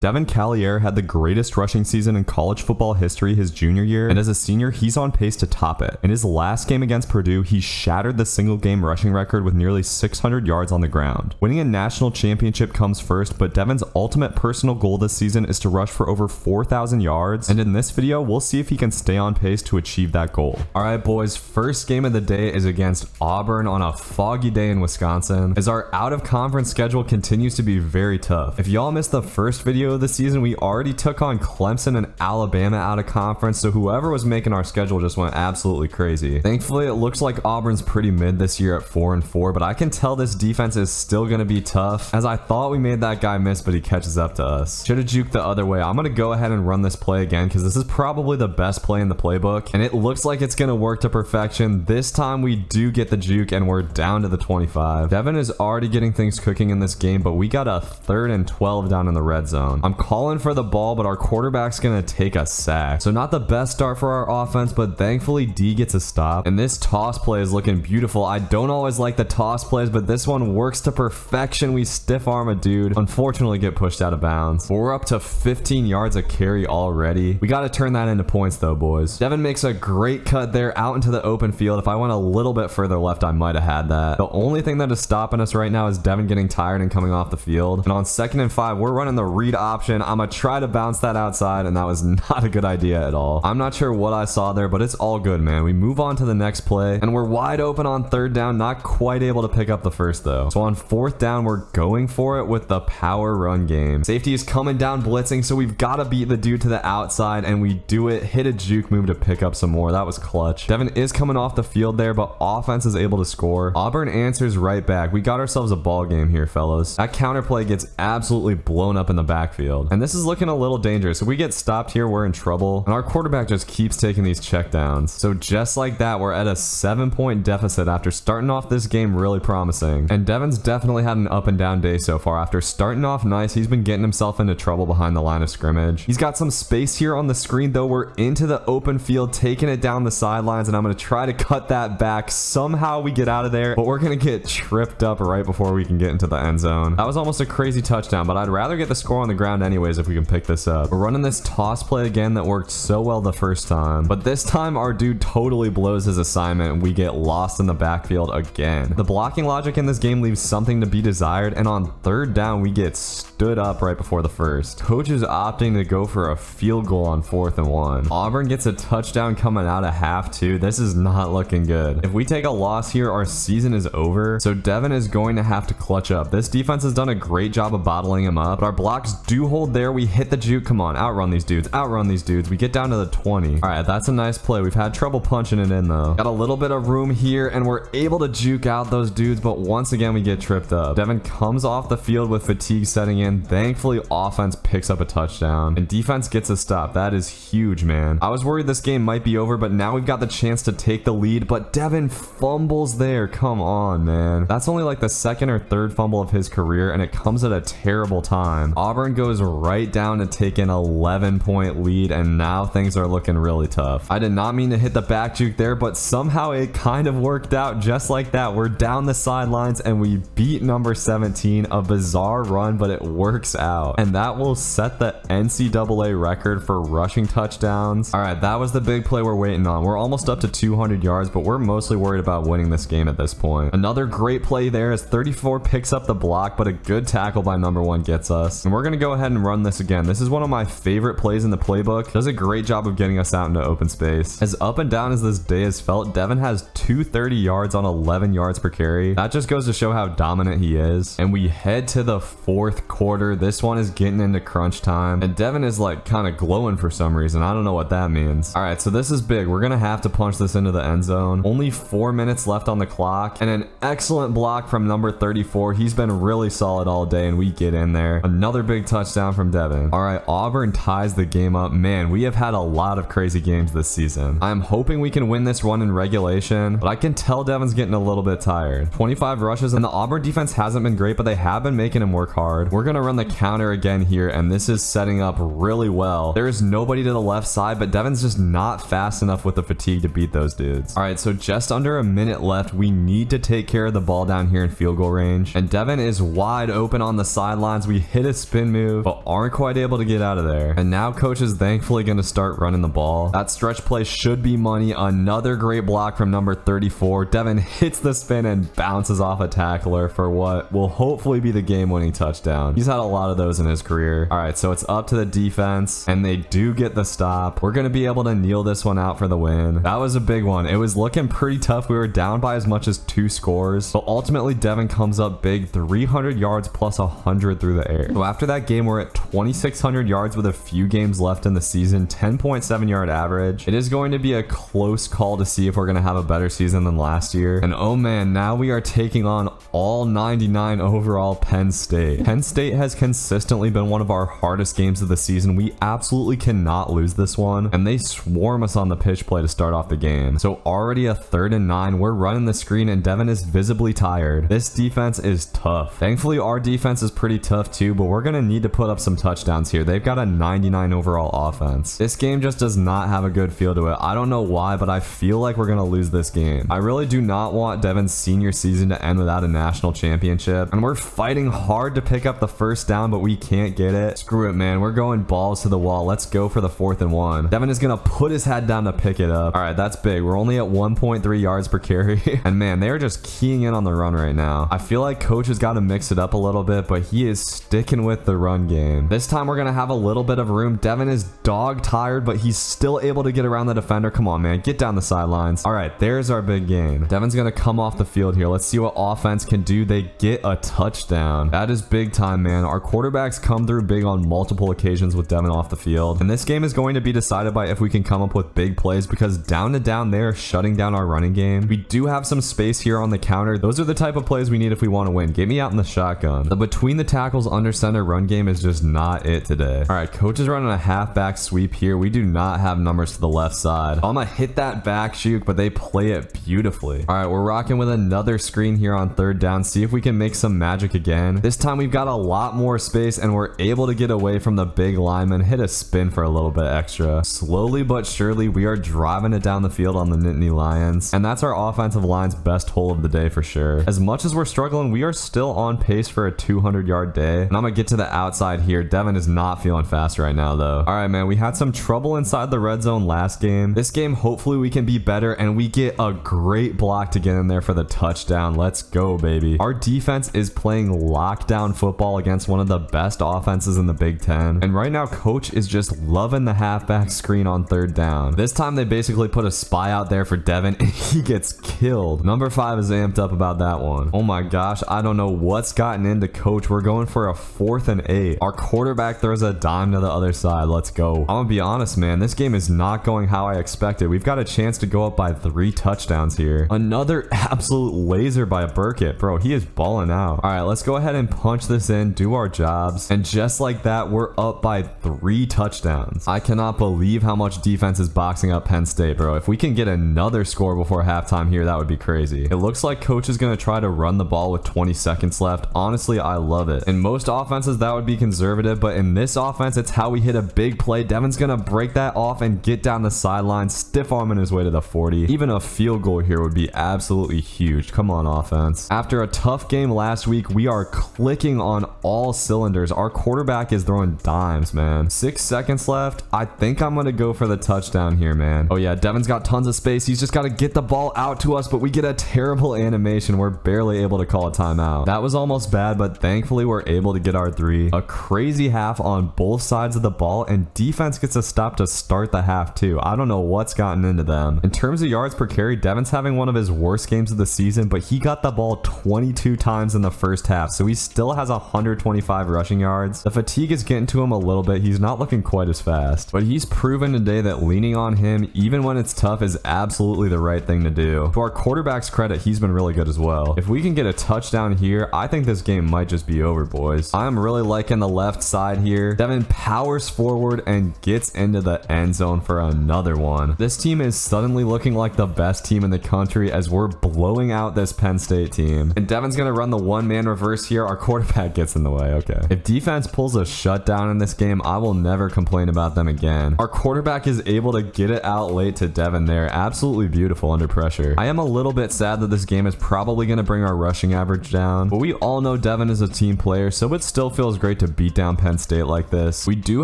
Devin Callier had the greatest rushing season in college football history his junior year, and as a senior, he's on pace to top it. In his last game against Purdue, he shattered the single-game rushing record with nearly 600 yards on the ground. Winning a national championship comes first, but Devin's ultimate personal goal this season is to rush for over 4,000 yards, and in this video, we'll see if he can stay on pace to achieve that goal. Alright boys, first game of the day is against Auburn on a foggy day in Wisconsin, as our out-of-conference schedule continues to be very tough. If y'all missed the first video of the season, we already took on Clemson and Alabama out of conference, so whoever was making our schedule just went absolutely crazy. Thankfully, it looks like Auburn's pretty mid this year at 4-4, but I can tell this defense is still going to be tough, as I thought we made that guy miss, but he catches up to us. Should have juked the other way. I'm going to go ahead and run this play again, because this is probably the best play in the playbook, and it looks like it's going to work to perfection. This time we do get the juke, and we're down to the 25. Devin is already getting things cooking in this game, but we got a 3rd and 12 down in the red zone. I'm calling for the ball, but our quarterback's gonna take a sack. So not the best start for our offense, but thankfully D gets a stop, and this toss play is looking beautiful. I don't always like the toss plays, but this one works to perfection. We stiff arm a dude, unfortunately get pushed out of bounds. But we're up to 15 yards a carry already. We got to turn that into points though, boys. Devin makes a great cut there out into the open field. If I went a little bit further left, I might have had that. The only thing that is stopping us right now is Devin getting tired and coming off the field. And on 2nd and 5, we're running the read option. I'm gonna try to bounce that outside, and that was not a good idea at all. I'm not sure what I saw there, but it's all good, man. We move on to the next play, and we're wide open on 3rd down, not quite able to pick up the first though. So on 4th down, we're going for it with the power run game. Safety is coming down blitzing, so we've got to beat the dude to the outside, and we do it. Hit a juke move to pick up some more. That was clutch. Devin is coming off the field there, but offense is able to score. Auburn answers right back. We got ourselves a ball game here, fellas. That counter play gets absolutely blown up in the backfield, and this is looking a little dangerous. If we get stopped here, we're in trouble, and our quarterback just keeps taking these checkdowns. So just like that, we're at a 7-point deficit after starting off this game really promising. And Devin's definitely had an up and down day so far. After starting off nice, he's been getting himself into trouble behind the line of scrimmage. He's got some space here on the screen though. We're into the open field, taking it down the sidelines, and I'm going to try to cut that back. Somehow we get out of there, but we're going to get tripped up right before we can get into the end zone. That was almost a crazy touchdown, but I'd rather get the score on the ground anyways if we can pick this up. We're running this toss play again that worked so well the first time, but this time our dude totally blows his assignment and we get lost in the backfield again. The blocking logic in this game leaves something to be desired, and on 3rd down we get stood up right before the first. Coach is opting to go for a field goal on 4th and 1. Auburn gets a touchdown coming out of half too. This is not looking good. If we take a loss here, our season is over, so Devin is going to have to clutch up. This defense has done a great job of bottling him up, but our blocks do hold there. We hit the juke. Come on, outrun these dudes, outrun these dudes. We get down to the 20. All right, that's a nice play. We've had trouble punching it in though. Got a little bit of room here, and we're able to juke out those dudes, but once again we get tripped up. Devin comes off the field with fatigue setting in. Thankfully, offense picks up a touchdown, and defense gets a stop. That is huge, man. I was worried this game might be over, but now we've got the chance to take the lead, but Devin fumbles there. Come on, man. That's only like the 2nd or 3rd fumble of his career, and it comes at a terrible time. Auburn goes right down to take an 11-point lead, and now things are looking really tough. I did not mean to hit the back juke there, but somehow it kind of worked out just like that. We're down the sidelines, and we beat number 17. A bizarre run, but it works out, and that will set the NCAA record for rushing touchdowns. All right, that was the big play we're waiting on. We're almost up to 200 yards, but we're mostly worried about winning this game at this point. Another great play there as 34 picks up the block, but a good tackle by number 1 gets us, and we're gonna go ahead and run this again. This is one of my favorite plays in the playbook. Does a great job of getting us out into open space. As up and down as this day has felt, Devin has 230 yards on 11 yards per carry. That just goes to show how dominant he is, and we head to the 4th quarter. This one is getting into crunch time, and Devin is like kind of glowing for some reason. I don't know what that means. All right, so this is big. We're gonna have to punch this into the end zone. Only 4 minutes left on the clock, and an excellent block from number 34. He's been really solid all day, and we get in there. Another big touchdown from Devin. All right, Auburn ties the game up. Man, we have had a lot of crazy games this season. I'm hoping we can win this one in regulation, but I can tell Devin's getting a little bit tired. 25 rushes, and the Auburn defense hasn't been great, but they have been making him work hard. We're gonna run the counter again here, and this is setting up really well. There is nobody to the left side, but Devin's just not fast enough with the fatigue to beat those dudes. All right, so just under a minute left. We need to take care of the ball down here in field goal range, and Devin is wide open on the sidelines. We hit a spin move, move, but aren't quite able to get out of there. And now coach is thankfully going to start running the ball. That stretch play should be money. Another great block from number 34. Devin hits the spin and bounces off a tackler for what will hopefully be the game-winning touchdown. He's had a lot of those in his career. All right, so it's up to the defense, and they do get the stop. We're going to be able to kneel this one out for the win. That was a big one. It was looking pretty tough. We were down by as much as 2 scores, but ultimately Devin comes up big, 300 yards plus 100 through the air. So after that game, we're at 2,600 yards with a few games left in the season, 10.7 yard average. It is going to be a close call to see if we're going to have a better season than last year. And oh man, now we are taking on all 99 overall Penn State. Penn State has consistently been one of our hardest games of the season. We absolutely cannot lose this one, and they swarm us on the pitch play to start off the game. So already a 3rd and 9. We're running the screen and Devin is visibly tired. This defense is tough. Thankfully our defense is pretty tough too, but we're going to need to put up some touchdowns here. They've got a 99 overall offense. This game just does not have a good feel to it. I don't know why, but I feel like we're going to lose this game. I really do not want Devin's senior season to end without a national championship, and we're fighting hard to pick up the first down, but we can't get it. Screw it, man. We're going balls to the wall. Let's go for the 4th and 1. Devin is going to put his head down to pick it up. All right, that's big. We're only at 1.3 yards per carry, and man, they're just keying in on the run right now. I feel like coach has got to mix it up a little bit, but he is sticking with the run game. This time we're going to have a little bit of room. Devin is dog tired, but he's still able to get around the defender. Come on, man. Get down the sidelines. All right, there's our big gain. Devin's going to come off the field here. Let's see what offense can do. They get a touchdown. That is big time, man. Our quarterbacks come through big on multiple occasions with Devin off the field. And this game is going to be decided by if we can come up with big plays, because down to down, they're shutting down our running game. We do have some space here on the counter. Those are the type of plays we need if we want to win. Get me out in the shotgun. The between the tackles under center run game is just not it today. All right, coach is running a halfback sweep here. We do not have numbers to the left side. I'm gonna hit that back shoot, but they play it beautifully. All right, we're rocking with another screen here on 3rd down. See if we can make some magic again. This time we've got a lot more space and we're able to get away from the big lineman, hit a spin for a little bit extra. Slowly but surely, we are driving it down the field on the Nittany Lions, and that's our offensive line's best hole of the day for sure. As much as we're struggling, we are still on pace for a 200-yard day, and I'm gonna get to the outside here. Devin is not feeling fast right now though. All right, man, we had some trouble inside the red zone last game. This game, hopefully we can be better, and we get a great block to get in there for the touchdown. Let's go, baby. Our defense is playing lockdown football against one of the best offenses in the Big Ten, and right now coach is just loving the halfback screen on 3rd down. This time they basically put a spy out there for Devin, and he gets killed. Number 5 is amped up about that one. Oh my gosh, I don't know what's gotten into coach. We're going for a 4th and 8. Our quarterback throws a dime to the other side. Let's go. I'm gonna be honest, man, this game is not going how I expected. We've got a chance to go up by 3 touchdowns here. Another absolute laser by Burkett. Bro, he is balling out. All right, let's go ahead and punch this in, do our jobs, and just like that, we're up by 3 touchdowns. I cannot believe how much defense is boxing up Penn State, bro. If we can get another score before halftime here, that would be crazy. It looks like coach is going to try to run the ball with 20 seconds left. Honestly, I love it. In most offenses, that would be conservative, but in this offense, it's how we hit a big play. Devin's going to break that off and get down the sideline, stiff arming his way to the 40. Even a field goal here would be absolutely huge. Come on, offense. After a tough game last week, we are clicking on all cylinders. Our quarterback is throwing dimes, man. 6 seconds left. I think I'm going to go for the touchdown here, man. Oh yeah, Devin's got tons of space. He's just got to get the ball out to us, but we get a terrible animation. We're barely able to call a timeout. That was almost bad, but thankfully we're able to get our 3. A crazy half on both sides of the ball, and defense gets a stop to start the half too. I don't know what's gotten into them. In terms of yards per carry, Devin's having one of his worst games of the season, but he got the ball 22 times in the first half, so he still has 125 rushing yards. The fatigue is getting to him a little bit. He's not looking quite as fast, but he's proven today that leaning on him, even when it's tough, is absolutely the right thing to do. To our quarterback's credit, he's been really good as well. If we can get a touchdown here, I think this game might just be over, boys. I'm really liking the left side here. Devin powers forward and gets into the end zone for another one. This team is suddenly looking like the best team in the country as we're blowing out this Penn State team. And Devin's gonna run the one-man reverse here. Our quarterback gets in the way. Okay. If defense pulls a shutdown in this game, I will never complain about them again. Our quarterback is able to get it out late to Devin there. Absolutely beautiful under pressure. I am a little bit sad that this game is probably going to bring our rushing average down, but we all know Devin is a team player, so it still feels great to to beat down Penn State like this. We do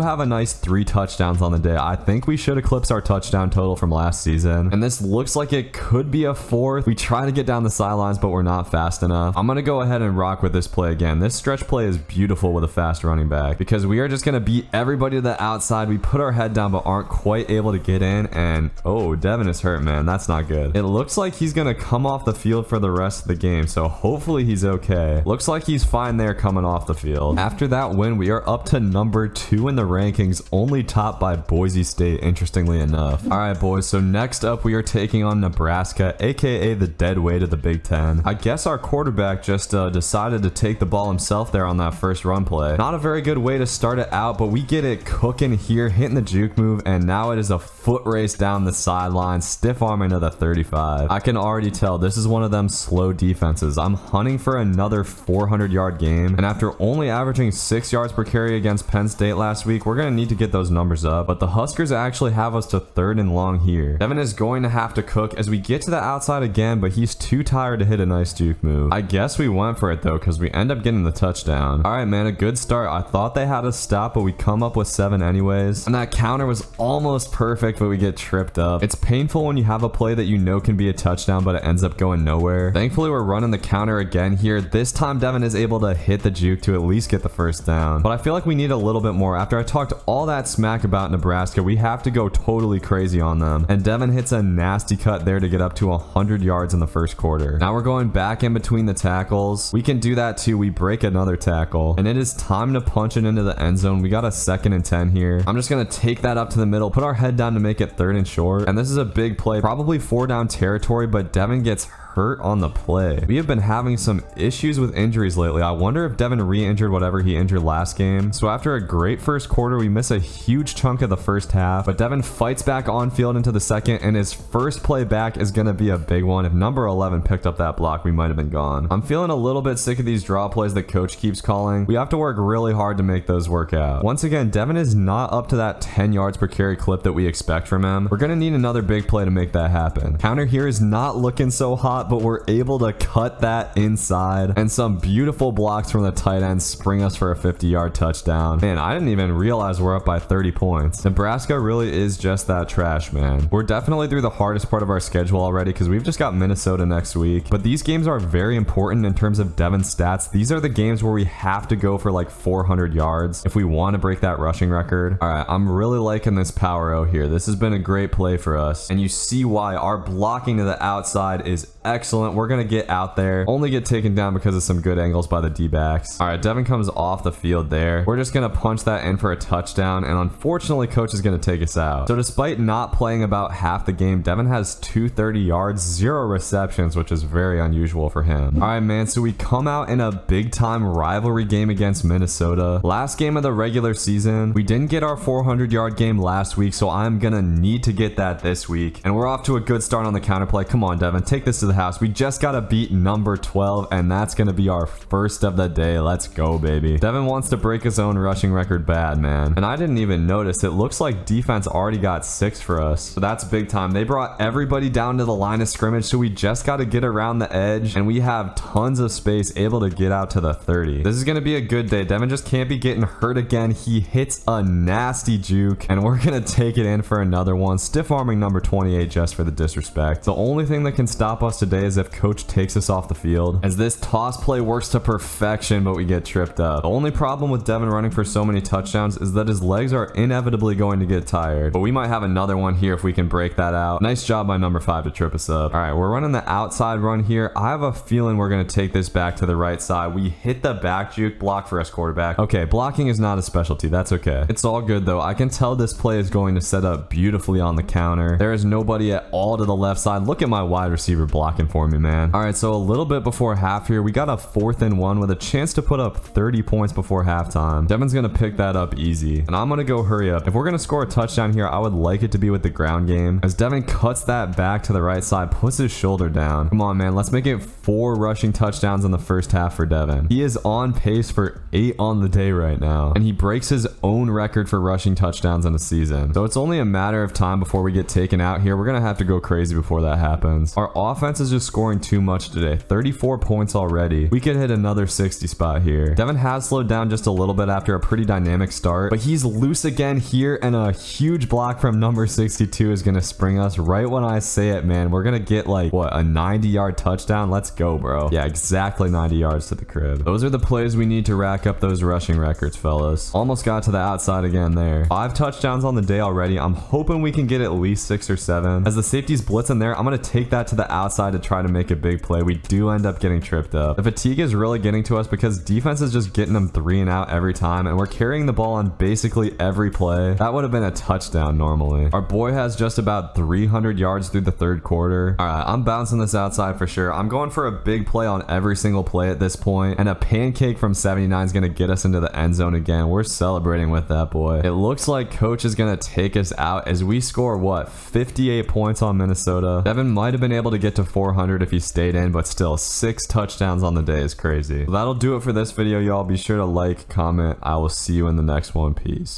have a nice 3 touchdowns on the day. I think we should eclipse our touchdown total from last season. And this looks like it could be a 4th. We try to get down the sidelines, but we're not fast enough. I'm going to go ahead and rock with this play again. This stretch play is beautiful with a fast running back because we are just going to beat everybody to the outside. We put our head down, but aren't quite able to get in. And oh, Devin is hurt, man. That's not good. It looks like he's going to come off the field for the rest of the game. So hopefully he's okay. Looks like he's fine there coming off the field. After that win, we are up to number 2 in the rankings, only topped by Boise State, interestingly enough. All right, boys. So next up, we are taking on Nebraska, aka the dead weight of the Big Ten. I guess our quarterback just decided to take the ball himself there on that first run play. Not a very good way to start it out, but we get it cooking here, hitting the juke move, and now it is a foot race down the sideline, stiff arming to the 35. I can already tell this is one of them slow defenses. I'm hunting for another 400-yard game, and after only averaging 6 yards per carry against Penn State last week, we're going to need to get those numbers up, but the Huskers actually have us to 3rd and long here. Devin is going to have to cook as we get to the outside again, but he's too tired to hit a nice juke move. I guess we went for it though because we end up getting the touchdown. All right, man, a good start. I thought they had us stop, but we come up with 7 anyways, and that counter was almost perfect, but we get tripped up. It's painful when you have a play that you know can be a touchdown, but it ends up going nowhere. Thankfully, we're running the counter again here. This time, Devin is able to hit the juke to at least get the first down, but I feel like we need a little bit more. After I talked all that smack about Nebraska, we have to go totally crazy on them, and Devin hits a nasty cut there to get up to 100 yards in the first quarter. Now we're going back in between the tackles. We can do that too. We break another tackle, and it is time to punch it into the end zone. We got a 2nd and 10 here. I'm just going to take that up to the middle, put our head down to make it 3rd and short, and this is a big play, probably 4 down territory, but Devin gets hurt on the play. We have been having some issues with injuries lately. I wonder if Devin re-injured whatever he injured last game. So after a great first quarter, we miss a huge chunk of the first half, but Devin fights back on field into the second, and his first play back is going to be a big one. If number 11 picked up that block, we might have been gone. I'm feeling a little bit sick of these draw plays that coach keeps calling. We have to work really hard to make those work out. Once again, Devin is not up to that 10 yards per carry clip that we expect from him. We're going to need another big play to make that happen. Counter here is not looking so hot, but we're able to cut that inside, and some beautiful blocks from the tight end spring us for a 50-yard touchdown. Man, I didn't even realize we're up by 30 points. Nebraska really is just that trash, man. We're definitely through the hardest part of our schedule already because we've just got Minnesota next week, but these games are very important in terms of Devin's stats. These are the games where we have to go for like 400 yards if we want to break that rushing record. All right, I'm really liking this power out here. This has been a great play for us, and you see why. Our blocking to the outside is excellent. We're going to get out there, only get taken down because of some good angles by the D-backs. All right, Devin comes off the field there. We're just going to punch that in for a touchdown, and unfortunately, coach is going to take us out. So despite not playing about half the game, Devin has 230 yards, 0 receptions, which is very unusual for him. All right, man, so we come out in a big-time rivalry game against Minnesota. Last game of the regular season. We didn't get our 400-yard game last week, so I'm going to need to get that this week, and we're off to a good start on the counterplay. Come on, Devin, take this to the house. We just got to beat number 12, and that's going to be our first of the day. Let's go, baby. Devin wants to break his own rushing record bad, man. And I didn't even notice. It looks like defense already got 6 for us. So that's big time. They brought everybody down to the line of scrimmage, so we just got to get around the edge, and we have tons of space able to get out to the 30. This is going to be a good day. Devin just can't be getting hurt again. He hits a nasty juke, and we're going to take it in for another one. Stiff arming number 28 just for the disrespect. The only thing that can stop us today is if coach takes us off the field, as this toss play works to perfection, but we get tripped up. The only problem with Devin running for so many touchdowns is that his legs are inevitably going to get tired, but we might have another one here if we can break that out. Nice job by number 5 to trip us up. All right, we're running the outside run here. I have a feeling we're going to take this back to the right side. We hit the back juke block for us quarterback. Okay, blocking is not a specialty. That's okay. It's all good though. I can tell this play is going to set up beautifully on the counter. There is nobody at all to the left side. Look at my wide receiver blocking for me, man. All right, so a little bit before half here, we got a 4th and 1 with a chance to put up 30 points before halftime. Devin's going to pick that up easy, and I'm going to go hurry up. If we're going to score a touchdown here, I would like it to be with the ground game, as Devin cuts that back to the right side, puts his shoulder down. Come on, man. Let's make it 4 rushing touchdowns in the first half for Devin. He is on pace for 8 on the day right now, and he breaks his own record for rushing touchdowns in a season. So it's only a matter of time before we get taken out here. We're going to have to go crazy before that happens. Our offense defense is just scoring too much today. 34 points already. We could hit another 60 spot here. Devin has slowed down just a little bit after a pretty dynamic start, but he's loose again here, and a huge block from number 62 is going to spring us right when I say it, man. We're going to get like, what, a 90-yard touchdown? Let's go, bro. Yeah, exactly 90 yards to the crib. Those are the plays we need to rack up those rushing records, fellas. Almost got to the outside again there. 5 touchdowns on the day already. I'm hoping we can get at least 6 or 7. As the safety's blitzing there, I'm going to take that to the outside to try to make a big play. We do end up getting tripped up. The fatigue is really getting to us because defense is just getting them 3 and out every time, and we're carrying the ball on basically every play. That would have been a touchdown normally. Our boy has just about 300 yards through the third quarter. All right, I'm bouncing this outside for sure. I'm going for a big play on every single play at this point, and a pancake from 79 is going to get us into the end zone again. We're celebrating with that boy. It looks like coach is going to take us out as we score, what, 58 points on Minnesota. Devin might have been able to get to 400 if he stayed in, but still 6 touchdowns on the day is crazy. So that'll do it for this video, y'all. Be sure to like, comment. I will see you in the next one. Peace.